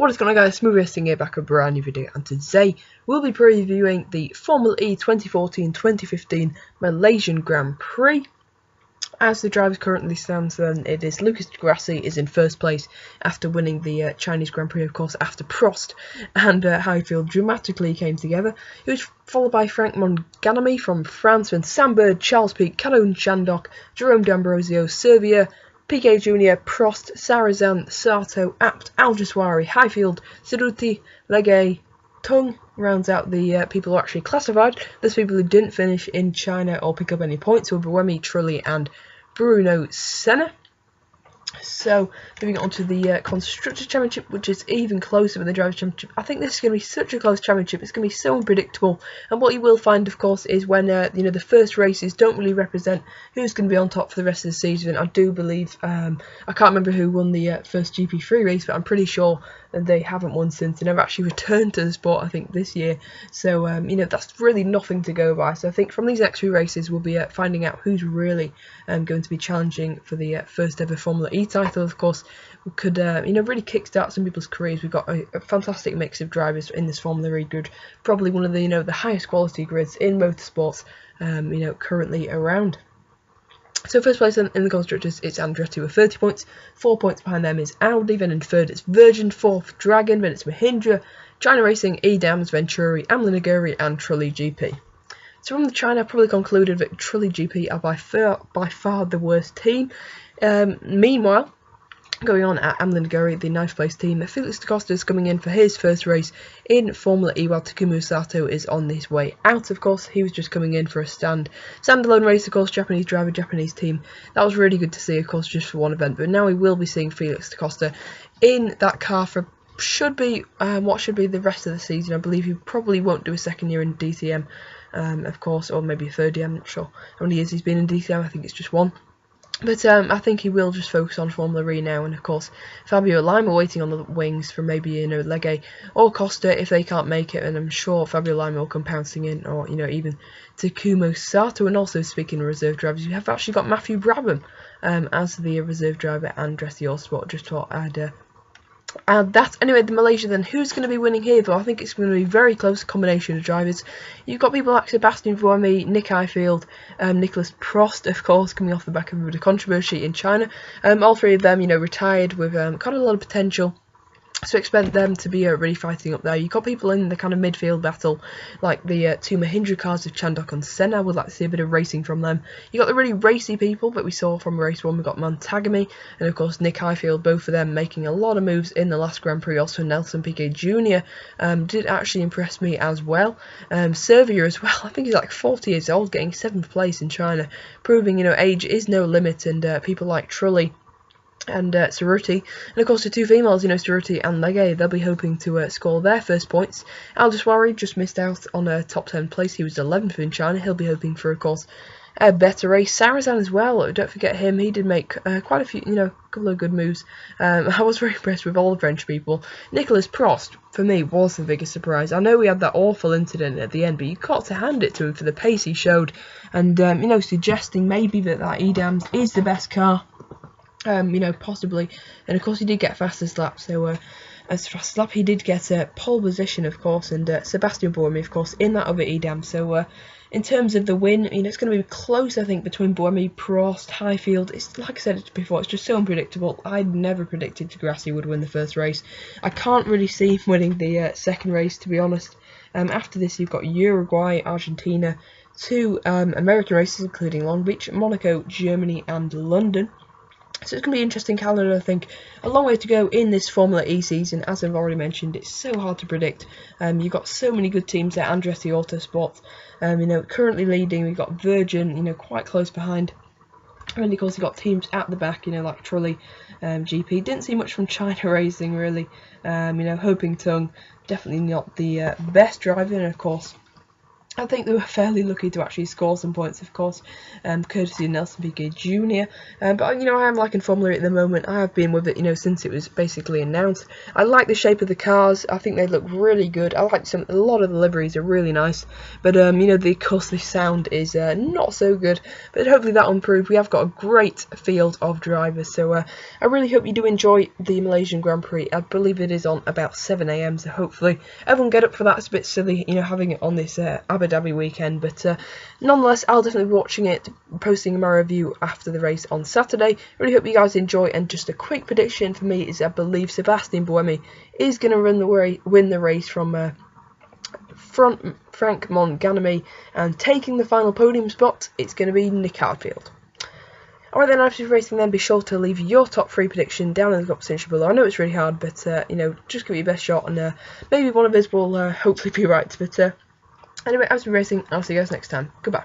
What is going on, guys? Smooth Racing here, back with a brand new video, and today we'll be previewing the Formula E 2014-2015 Malaysian Grand Prix. As the drivers currently stands, then it is Lucas di Grassi is in first place after winning the Chinese Grand Prix, of course, after Prost and Highfield dramatically came together. It was followed by Frank Monganami from France, then Sam Bird, Charles Pic, Calhoun Chandok, Jerome D'Ambrosio, Servier, Piquet Jr., Prost, Sarrazin, Sato, Abt, Al-Jaswari, Highfield, Ceruti, Legay, Tung rounds out the people who are actually classified. Those people who didn't finish in China or pick up any points were Buemi, Trulli and Bruno Senna. So, moving on to the Constructors' Championship, which is even closer than the Drivers' Championship. I think this is going to be such a close championship. It's going to be so unpredictable. And what you will find, of course, is when the first races don't really represent who's going to be on top for the rest of the season. I do believe, I can't remember who won the first GP3 race, but I'm pretty sure that they haven't won since. They never actually returned to the sport, I think, this year. So, that's really nothing to go by. So I think from these next few races, we'll be finding out who's really going to be challenging for the first ever Formula E title. Of course, we could really kickstart some people's careers. We've got a fantastic mix of drivers in this Formula E grid, probably one of the the highest quality grids in motorsports currently around. So first place in the constructors, it's Andretti with 30 points. 4 points behind them is Audi. Then in third it's Virgin. Fourth Dragon. Then it's Mahindra, China Racing, Edams, Venturi, Amlin Naguri and Trulli GP. So from the China, I probably concluded that Trulli GP are by far the worst team. Meanwhile, going on at Amlin Naguri, the 9th place team, Felix da Costa is coming in for his first race in Formula E, while Takuma Sato is on his way out. Of course, he was just coming in for a standalone race, of course, Japanese driver, Japanese team. That was really good to see, of course, just for one event. But now we will be seeing Felix da Costa in that car for what should be the rest of the season. I believe he probably won't do a second year in DTM, of course, or maybe a third year. I'm not sure how many years he's been in DTM. I think it's just one. But I think he will just focus on Formula E now, and of course Fabio Lima waiting on the wings for maybe Legay or Costa if they can't make it, and I'm sure Fabio Lima will come pouncing in, or even Takuma Sato. And also, speaking of reserve drivers, you have actually got Matthew Brabham as the reserve driver and Andretti Autosport. Just thought I'd add that. Anyway, the Malaysia then, who's going to be winning here though? I think it's going to be a very close combination of drivers. You've got people like Sebastian Buemi, Nick Highfield, Nicholas Prost, of course, coming off the back of a bit of controversy in China. All three of them, retired with quite a lot of potential. So expect them to be really fighting up there. You've got people in the kind of midfield battle, like the two Mahindra cars of Chandok and Senna. I would like to see a bit of racing from them. You've got the really racy people that we saw from race 1. We've got Montagami and, of course, Nick Highfield, both of them making a lot of moves in the last Grand Prix. Also, Nelson Piquet Jr. Did actually impress me as well. Servier as well. I think he's like 40 years old, getting 7th place in China, proving, age is no limit, and people like Trulli and Ceruti, and of course the two females, Ceruti and Legay, they'll be hoping to score their first points. Al-Jaswari just missed out on a top 10 place. He was 11th in China. He'll be hoping for, of course, a better race. Sarrazin as well, don't forget him. He did make quite a few, couple of good moves. I was very impressed with all the French people. Nicholas Prost, for me, was the biggest surprise. I know we had that awful incident at the end, but you got to hand it to him for the pace he showed, and suggesting maybe that Edams is the best car. Possibly, and of course he did get fastest lap. So as fastest lap, he did get a pole position, of course, and Sebastian Buemi, of course, in that other Edam. So in terms of the win, it's going to be close, I think, between Buemi, Prost, Highfield. It's like I said before, it's just so unpredictable. I never predicted di Grassi would win the first race. I can't really see him winning the second race, to be honest. After this, you've got Uruguay, Argentina, 2 American races, including Long Beach, Monaco, Germany, and London. So it's going to be an interesting calendar, I think. A long way to go in this Formula E season. As I've already mentioned, it's so hard to predict. You've got so many good teams there. Andretti Autosport, currently leading. We've got Virgin, quite close behind. And of course, you've got teams at the back, like Trulli GP. Didn't see much from China Racing, really. Hoping Tung, definitely not the best driver. And of course, I think they were fairly lucky to actually score some points, of course, courtesy of Nelson Piquet Jr. But, you know, I am liking Formula E at the moment. I have been with it, you know, since it was basically announced. I like the shape of the cars. I think they look really good. I like a lot of the liveries are really nice. But, you know, of course, the sound is not so good. But hopefully that will improve. We have got a great field of drivers. So I really hope you do enjoy the Malaysian Grand Prix. I believe it is on about 7 AM. So hopefully everyone get up for that. It's a bit silly, you know, having it on this Abu Dhabi weekend, but nonetheless, I'll definitely be watching it, posting my review after the race on Saturday. Really hope you guys enjoy, and just a quick prediction for me is I believe Sebastian Buemi is going to win the race from Frank Monganami, and taking the final podium spot, it's going to be Nick Hardfield. Alright then, after racing then, be sure to leave your top 3 prediction down in the comment section below. I know it's really hard, but you know, just give it your best shot, and maybe one of us will hopefully be right. But anyway, as we're racing, I'll see you guys next time. Goodbye.